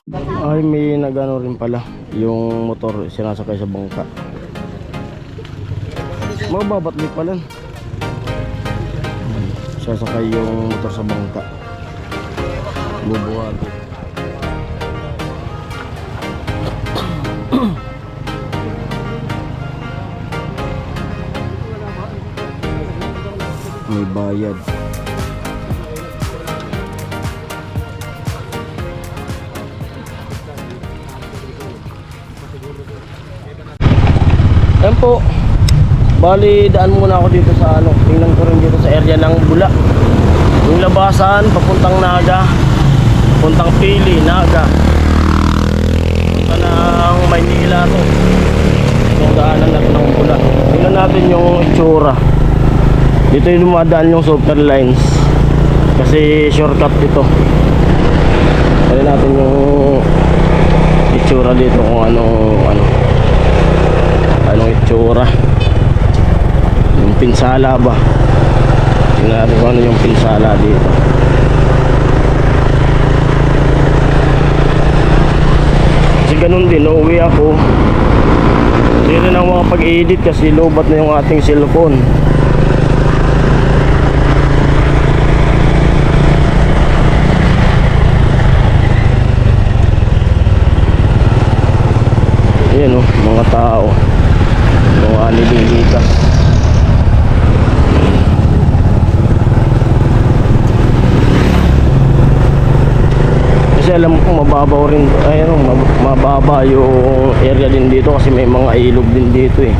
Ay, may nagano rin pala yung motor sinasakay sa bangka. Mababatlik pala. Sasakay yung motor sa bangka. Bubuhatin. May bayad. Yan po. Bali, daan muna ako dito sa ano. Tingnan ko rin dito sa area ng Bula. Yung labasan, papuntang Naga. Papuntang Pili, Naga. Punta ng Maynila to. Yung daanan natin ng Bula. Tingnan natin yung itsura. Dito yung dumadaan yung super lines. Kasi shortcut dito. Tingnan natin yung itsura dito kung anong itsura. Yung pinsala ba? Tingnan natin kung ano yung pinsala dito. Kasi ganun din, uuwi ako. Hindi rin ako makapag-edit kasi lobat na yung ating cellphone. Ayan o, mga tao. Mga nililikas. Kasi alam ko mababaw rin. Ayan o, mababa yung area din dito kasi may mga ilog din dito eh.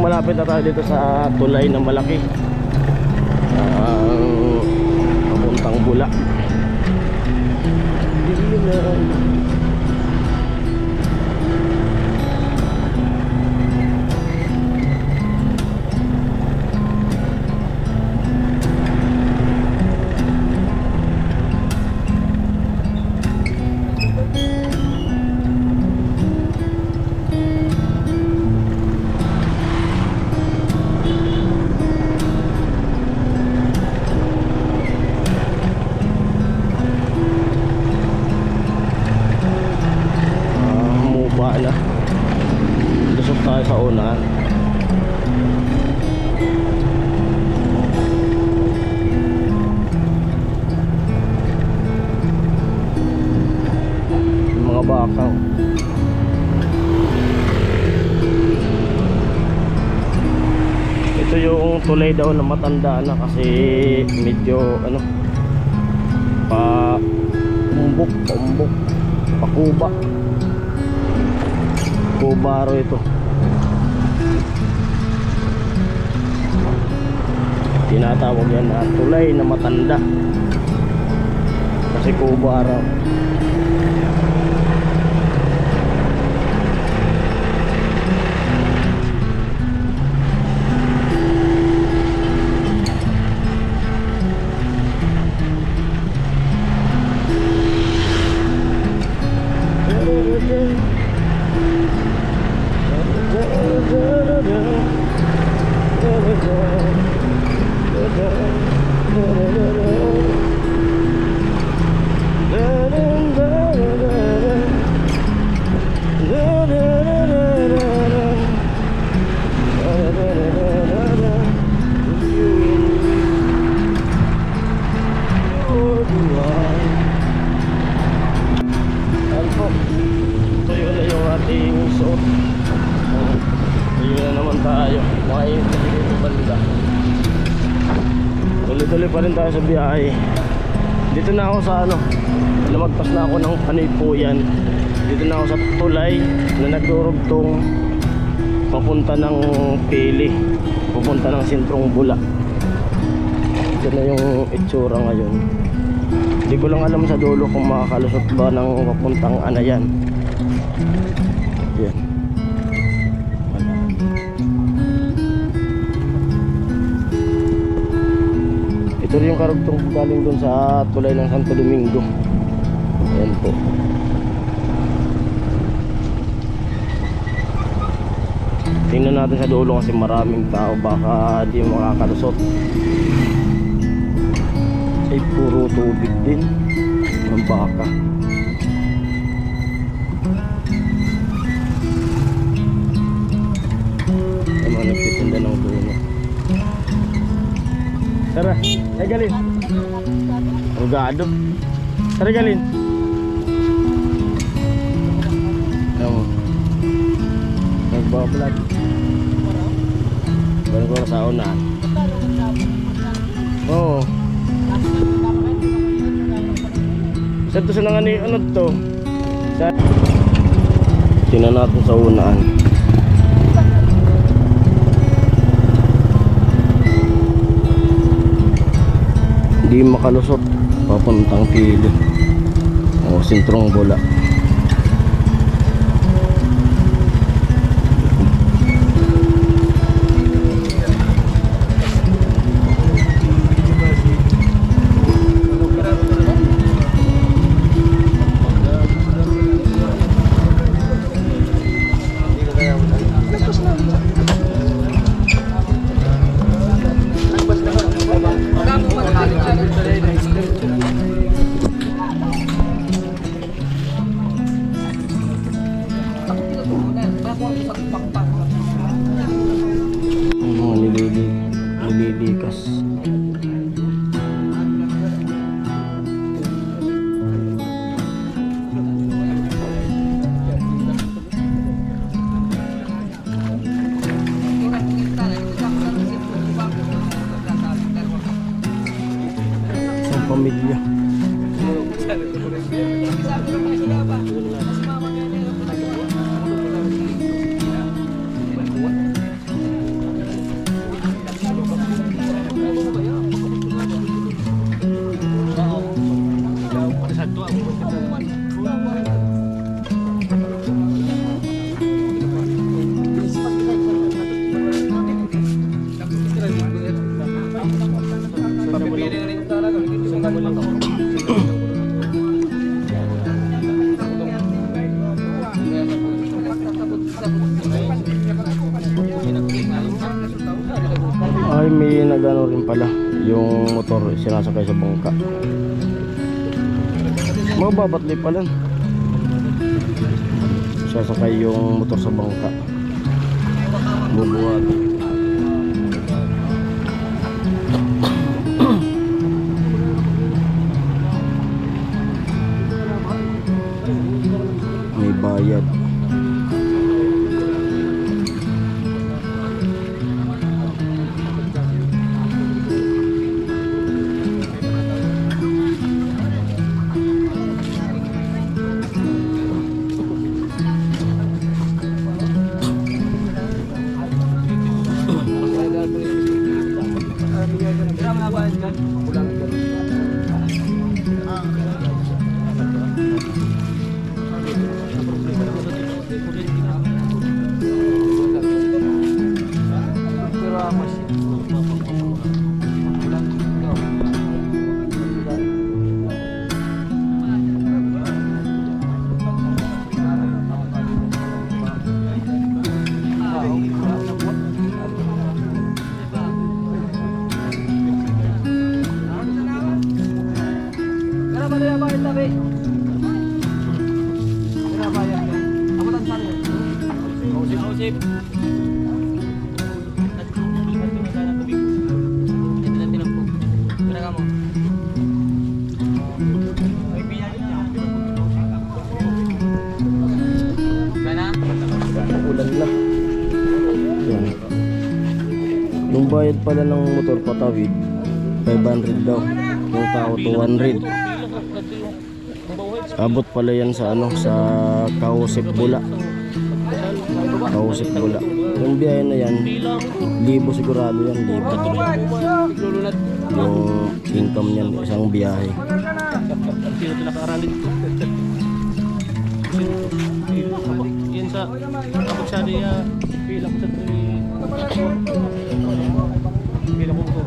Malapit na tayo dito sa tulay na malaki, papuntang Bula. Lusok tayo sa unahan. Yung mga bakaw. Ito yung tulay daw na matanda na kasi medyo paumbok, pakuba. Kubaro ito. Tinatawag yan na tulay na matanda kasi kubaro. Tuloy-tuloy pa rin tayo sa biyahe. Dito na ako sa ano, lumagpas na ako ng Panaypuyan. Dito na ako sa tulay na nagdurugtong papunta ng Pili, papunta ng sentrong Bula. Ito na yung itsura ngayon. Hindi ko lang alam sa dulo kung makakalusot ba ng papuntang Anayan. Yan. Wala. Ito rin yung karugtong galing dun sa tulay ng Santo Domingo. Ayan po. Tingnan natin sa dulo kasi maraming tao, baka di makakalusot. Ay puro tubig din ng baka. Ay mga nagtitinda ng tuno. Tara, ay galin. Rugado. Tara galin. Ano? Nagbablog. Baru ko sa una. Oo. Saan to sa nangani, ano to? Tingnan natin sa unaan. Hindi makalusot papuntang Pili o sentrong Bula. Nililikas. Isang pamilya. Ay, may nagano rin pala yung motor sinasakay sa bangka. Mababatli pala. Sasakay yung motor sa bangka. Bubuhat. May bayad. Ulan na. Yan. Yung bayad pala ng motor patawid 500 daw. Yung tao 200. Abot pala yan sa ano, sa Kausip Bula. Kausip Bula. Yung biyahe na yan, libo sigurado yan, libo. Yung income niyan, isang biyahe. Sino pinaka-aralin ko? Yan sa kapag siya niya bilang sa bilang ko.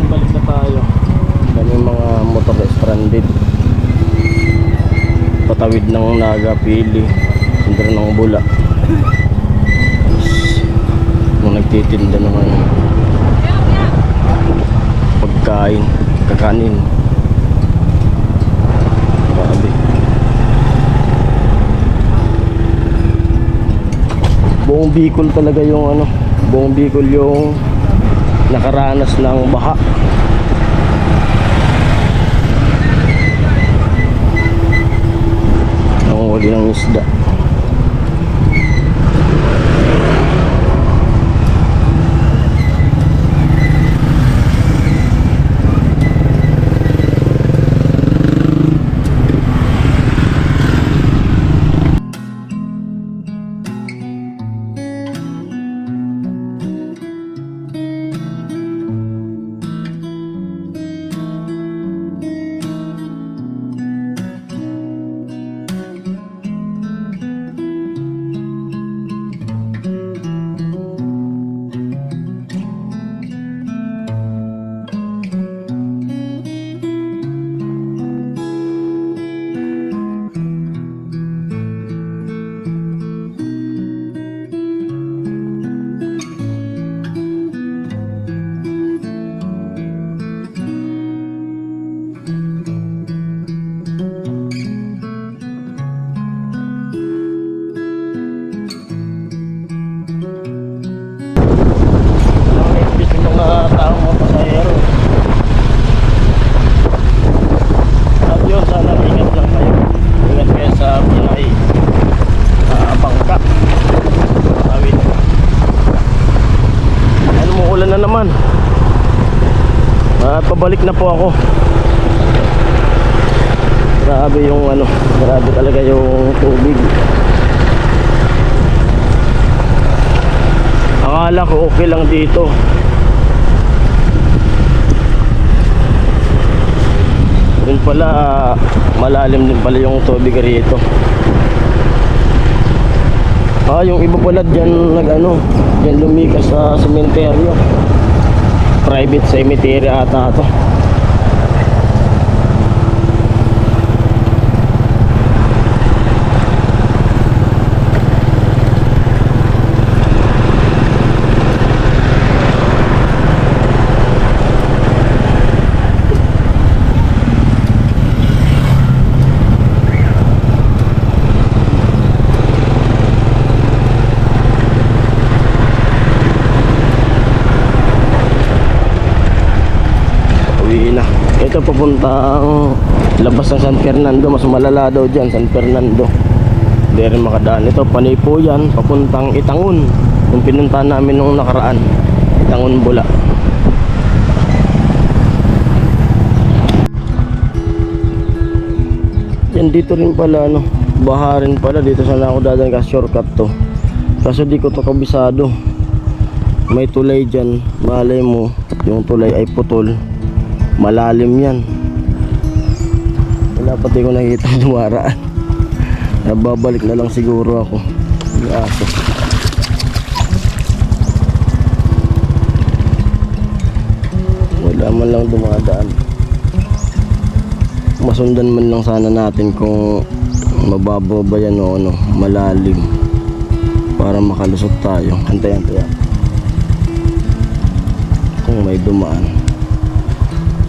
Balik na tayo. Kami mga motor stranded. Patawid ng Naga, Pili, sentro ng Bula. Nung nagtitinda naman pagkain, kakanin. Grabe. Buong Bicol talaga yung ano, buong Bicol yung nakaranas ng baha. Nanguhuli ng isda. Pabalik na po ako. Grabe yung ano, grabe talaga yung tubig. Akala ko okay lang dito. Yun pala, malalim din pala yung tubig rito. Yung iba pala dyan nag-ano, dyan lumikas sa sementeryo. Private cemetery ata ito. Ito papuntang labas ng San Fernando. Mas malala daw dyan, San Fernando. Hindi rin makadaan. Ito panay po yan, papuntang Itangun. Yung pinuntahan namin nung nakaraan, Itangun, Bula. Yan dito rin pala ano, baha rin pala. Dito sana ako dadaan kasi shortcut to. Kaso di ko to kabisado. May tulay dyan. Malay mo yung tulay ay putol. Malalim yan. Wala pati ko nakikita dumaraan. Nababalik na lang siguro ako. Aso. Wala man lang dumadaan. Masundan man lang sana natin kung mababaw ba yan o ano, malalim, para makalusot tayo. Antayan. may dumaan.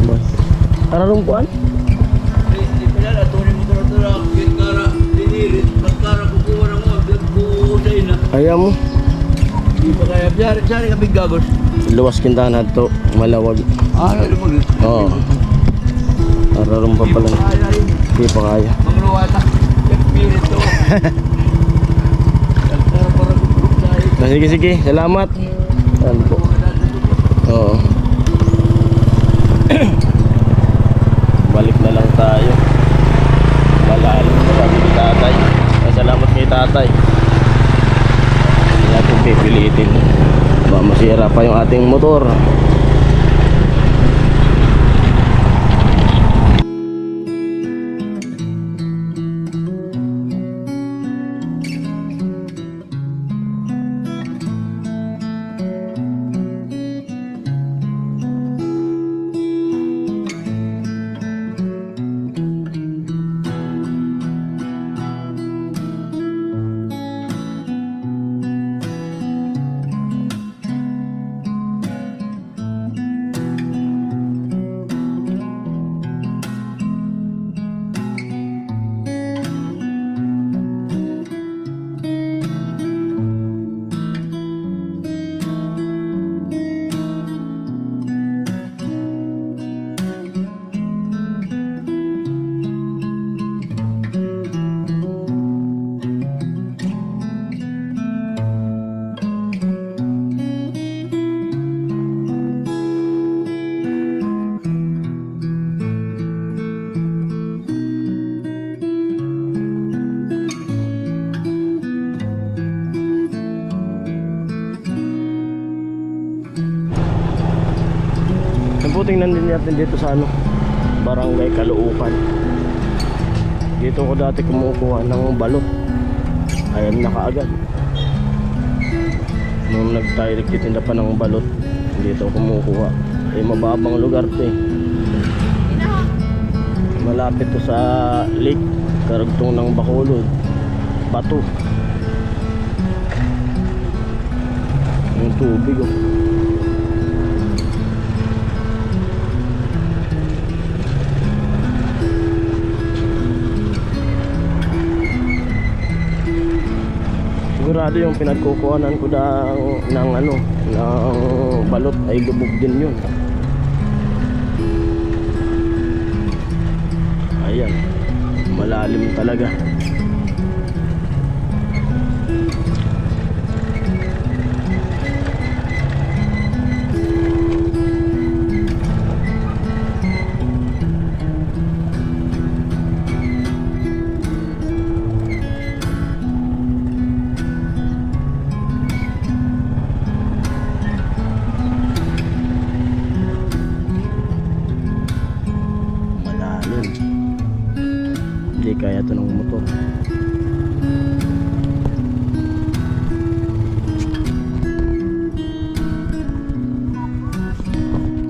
Boy. Kararumpuan? Hindi pala na, tuloy mo tura-tura. Kaya kara, dinirit, pagkara kukuha ng mga, kukusay na. Ayaw mo. Hindi pa kaya, sari ka bigagos. Luwas kintahan to, malawag. Ano, lumagit. Oo. Kararumpa pa lang. Kaya rin, Hindi pa kaya. mga luwata. Yung pilit to. Pagkara para kukuha tayo. Sige, sige. Salamat. Ano po? Oo. Balik na lang tayo. Malalim na sabi ni tatay. Salamat kay tatay. Hindi natin pipilitin. Baka masira pa yung ating motor. Tingnan din natin dito sa ano, Barangay Caloocan. Dito ko dati kumukuha ng balot. Ayan na kaagad. Nung nagtitinda pa ng balot, dito kumukuha. Ay mababang lugar to eh. Malapit to sa lake, karugtong ng Bacolod, Bato. Yung tubig oh. Sigurado yung pinagkukuhanan ko ng ano, ng balot ay lubog din yun. Ayan, malalim talaga. Hindi kaya ito ng motor.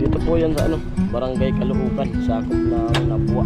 Dito po yan sa ano, Barangay Caloocan, sakop ng Nabua.